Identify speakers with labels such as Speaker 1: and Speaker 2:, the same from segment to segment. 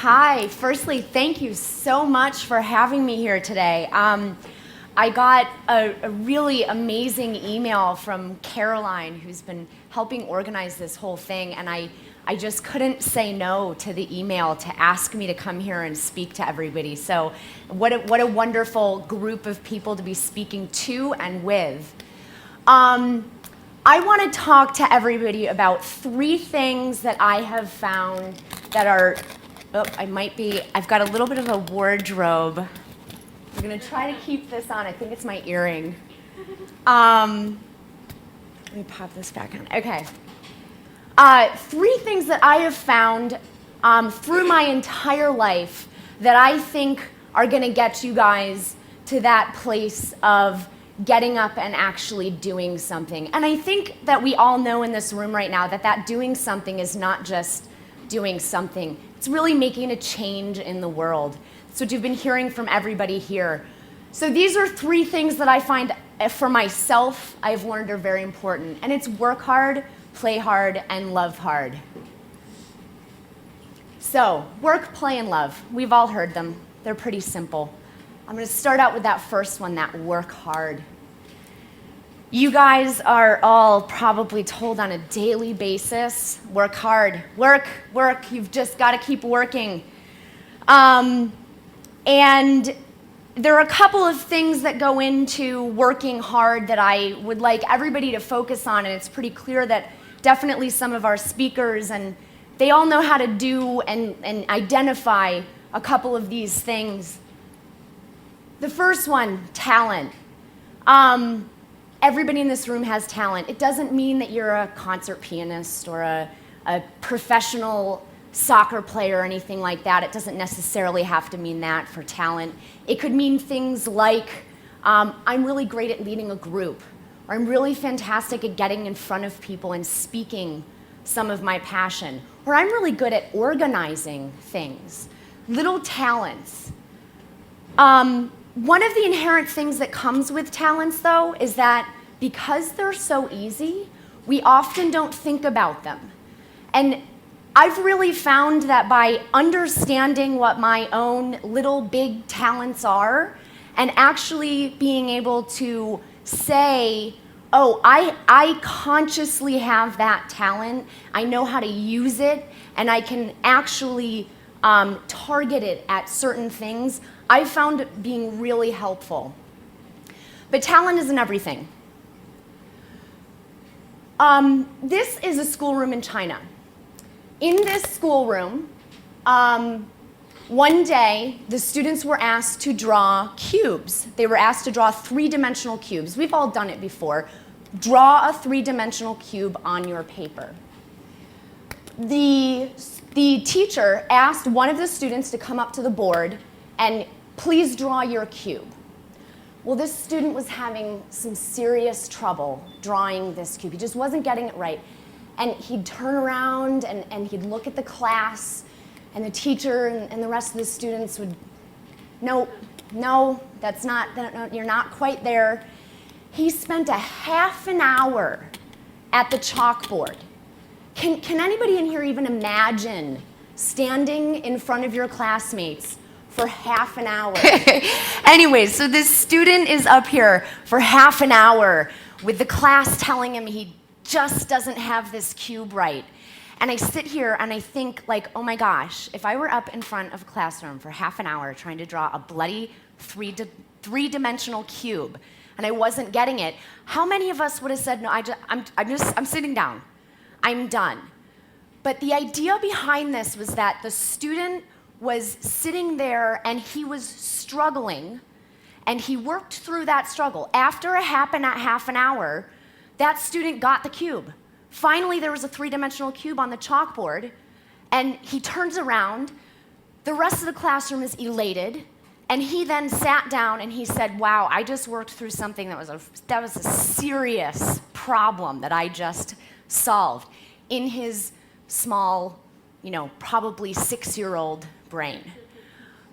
Speaker 1: Hi. Firstly, thank you so much for having me here today. I got a really amazing email from Caroline, who's been helping organize this whole thing, and I just couldn't say no to the email to ask me to come here and speak to everybody. So what a wonderful group of people to be speaking to and with. I want to talk to everybody about 3 things that I have found that are, I've got a little bit of a wardrobe. I'm going to try to keep this on. I think it's my earring. Let me pop this back on. Okay. 3 things that I have found through my entire life that I think are going to get you guys to that place of getting up and actually doing something. And I think that we all know in this room right now that that doing something is not just doing something. It's really making a change in the world. That's what you've been hearing from everybody here. So these are 3 things that I find for myself I've learned are very important. And it's work hard, play hard, and love hard. So work, play, and love. We've all heard them. They're pretty simple. I'm going to start out with that first one, that work hard. You guys are all probably told on a daily basis, work hard, work, you've just got to keep working. And there are a couple of things that go into working hard that I would like everybody to focus on, and it's pretty clear that definitely some of our speakers, and they all know how to do and identify a couple of these things. The first one, talent. Everybody in this room has talent. It doesn't mean that you're a concert pianist or a professional soccer player or anything like that. It doesn't necessarily have to mean that for talent. It could mean things like, I'm really great at leading a group, or I'm really fantastic at getting in front of people and speaking some of my passion, or I'm really good at organizing things. Little talents. One of the inherent things that comes with talents, though, is that because they're so easy, we often don't think about them. And I've really found that by understanding what my own little big talents are and actually being able to say, oh, I consciously have that talent, I know how to use it, and I can actually target it at certain things, I found it being really helpful. But talent isn't everything. This is a schoolroom in China. In this schoolroom, one day, the students were asked to draw cubes. They were asked to draw 3-dimensional cubes. We've all done it before. Draw a 3-dimensional cube on your paper. The teacher asked one of the students to come up to the board and please draw your cube. Well, this student was having some serious trouble drawing this cube. He just wasn't getting it right. And he'd turn around and he'd look at the class, and the teacher and the rest of the students would, no, that's not, no, you're not quite there. He spent a half an hour at the chalkboard. Can anybody in here even imagine standing in front of your classmates for half an hour? Anyways, so this student is up here for half an hour with the class telling him he just doesn't have this cube right. And I sit here and I think, like, oh my gosh, if I were up in front of a classroom for half an hour trying to draw a bloody 3-dimensional cube and I wasn't getting it, how many of us would have said, no, I'm sitting down, I'm done. But the idea behind this was that the student was sitting there and he was struggling, and he worked through that struggle. After a half an hour, that student got the cube. Finally, there was a 3-dimensional cube on the chalkboard, and he turns around. The rest of the classroom is elated, and he then sat down and he said, wow, I just worked through something that was a serious problem that I just solved in his small, probably 6-year-old brain.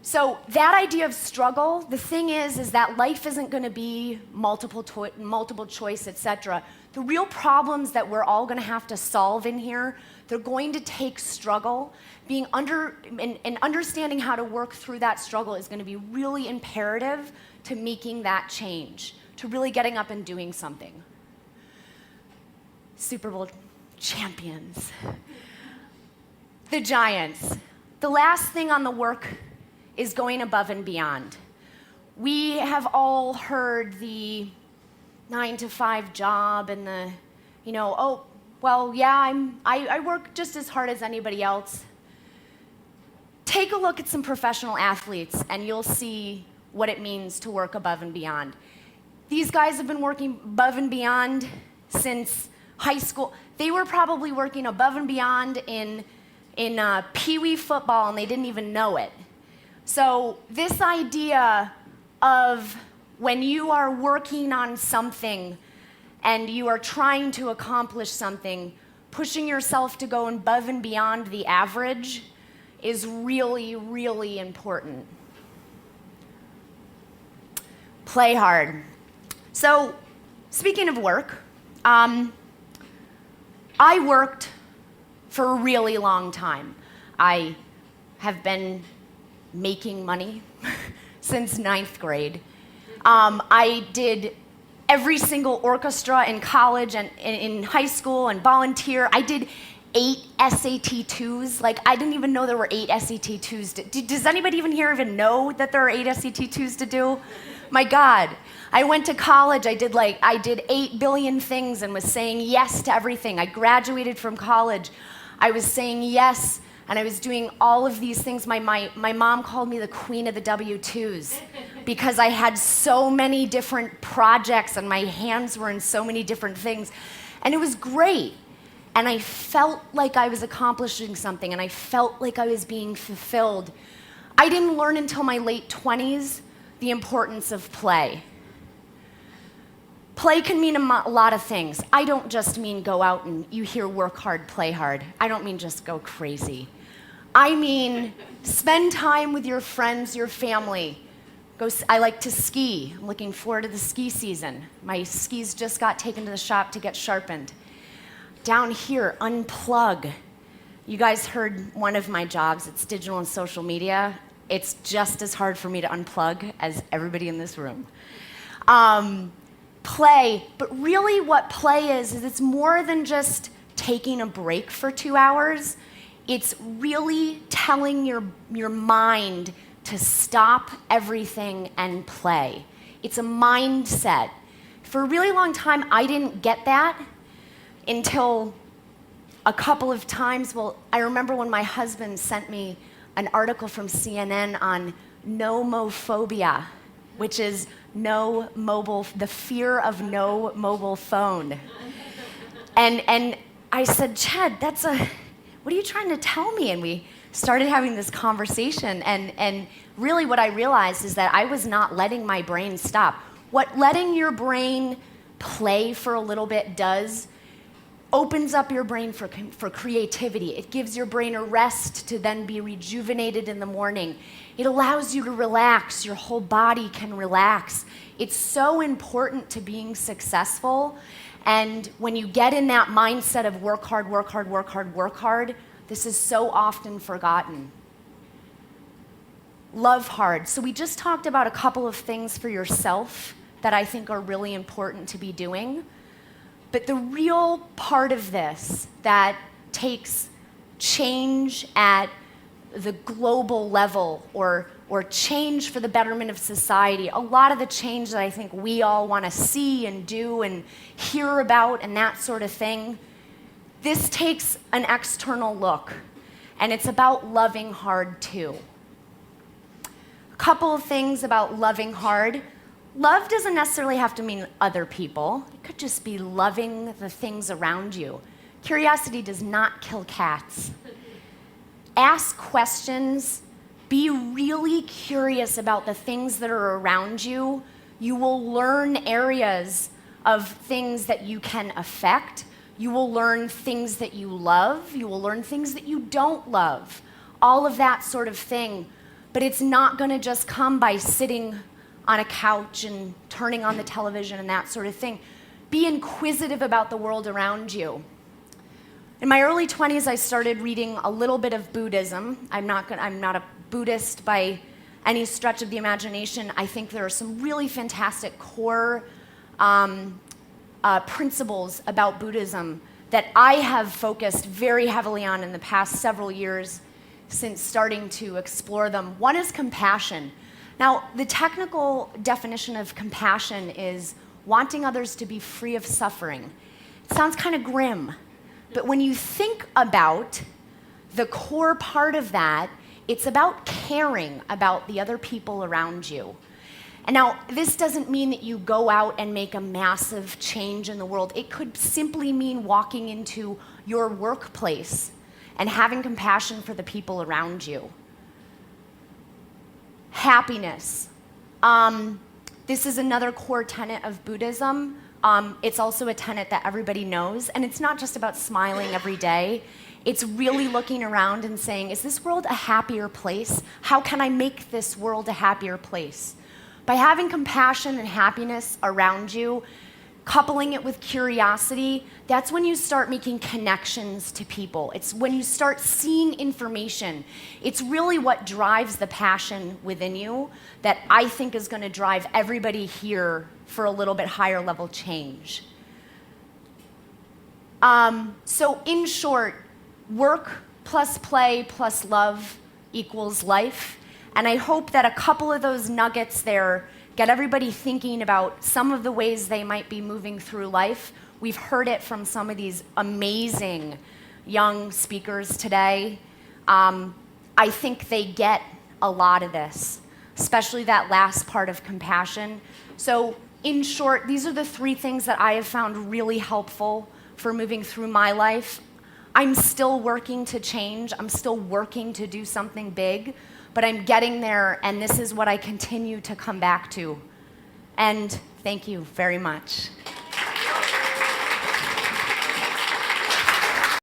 Speaker 1: So that idea of struggle, the thing is that life isn't going to be multiple choice, etc. The real problems that we're all going to have to solve in here, they're going to take struggle. And understanding how to work through that struggle is going to be really imperative to making that change, to really getting up and doing something. Super Bowl champions. The Giants. The last thing on the work is going above and beyond. We have all heard the 9-to-5 job and the, oh, well, yeah, I work just as hard as anybody else. Take a look at some professional athletes and you'll see what it means to work above and beyond. These guys have been working above and beyond since high school. They were probably working above and beyond in Pee-wee football and they didn't even know it. So this idea of when you are working on something and you are trying to accomplish something, pushing yourself to go above and beyond the average is really, really important. Play hard. So, speaking of work, I worked for a really long time. I have been making money since 9th grade. I did every single orchestra in college and in high school and volunteer. I did 8 SAT 2s. Like, I didn't even know there were 8 SAT 2s. Does anybody even here even know that there are 8 SAT 2s to do? My God. I went to college. I did 8 billion things and was saying yes to everything. I graduated from college. I was saying yes, and I was doing all of these things. My mom called me the queen of the W-2s because I had so many different projects and my hands were in so many different things. And it was great. And I felt like I was accomplishing something, and I felt like I was being fulfilled. I didn't learn until my late 20s the importance of play. Play can mean a lot of things. I don't just mean go out and you hear work hard, play hard. I don't mean just go crazy. I mean spend time with your friends, your family. I like to ski. I'm looking forward to the ski season. My skis just got taken to the shop to get sharpened. Down here, unplug. You guys heard one of my jobs. It's digital and social media. It's just as hard for me to unplug as everybody in this room. Play, but really what play is it's more than just taking a break for 2 hours. It's really telling your mind to stop everything and play. It's a mindset. For a really long time, I didn't get that until a couple of times. Well, I remember when my husband sent me an article from CNN on nomophobia, which is the fear of no mobile phone. And I said, Chad, what are you trying to tell me? And we started having this conversation, and really what I realized is that I was not letting my brain stop. What letting your brain play for a little bit does opens up your brain for creativity. It gives your brain a rest to then be rejuvenated in the morning. It allows you to relax. Your whole body can relax. It's so important to being successful. And when you get in that mindset of work hard, work hard, work hard, work hard, this is so often forgotten. Love hard. So we just talked about a couple of things for yourself that I think are really important to be doing. But the real part of this that takes change at the global level or change for the betterment of society, a lot of the change that I think we all want to see and do and hear about and that sort of thing, this takes an external look, and it's about loving hard too. A couple of things about loving hard. Love doesn't necessarily have to mean other people. It could just be loving the things around you. Curiosity does not kill cats. Ask questions. Be really curious about the things that are around you. You will learn areas of things that you can affect. You will learn things that you love. You will learn things that you don't love. All of that sort of thing. But it's not going to just come by sitting on a couch and turning on the television and that sort of thing. Be inquisitive about the world around you. In my early 20s, I started reading a little bit of Buddhism. I'm not a Buddhist by any stretch of the imagination. I think there are some really fantastic core principles about Buddhism that I have focused very heavily on in the past several years since starting to explore them. One is compassion. Now, the technical definition of compassion is wanting others to be free of suffering. It sounds kind of grim, but when you think about the core part of that, it's about caring about the other people around you. And now, this doesn't mean that you go out and make a massive change in the world. It could simply mean walking into your workplace and having compassion for the people around you. Happiness. This is another core tenet of Buddhism. It's also a tenet that everybody knows, and it's not just about smiling every day. It's really looking around and saying, is this world a happier place? How can I make this world a happier place? By having compassion and happiness around you, coupling it with curiosity, that's when you start making connections to people. It's when you start seeing information. It's really what drives the passion within you that I think is going to drive everybody here for a little bit higher level change. So in short, work plus play plus love equals life. And I hope that a couple of those nuggets there get everybody thinking about some of the ways they might be moving through life. We've heard it from some of these amazing young speakers today. I think they get a lot of this, especially that last part of compassion. So in short, these are the 3 things that I have found really helpful for moving through my life. I'm still working to change. I'm still working to do something big, but I'm getting there, and this is what I continue to come back to. And thank you very much.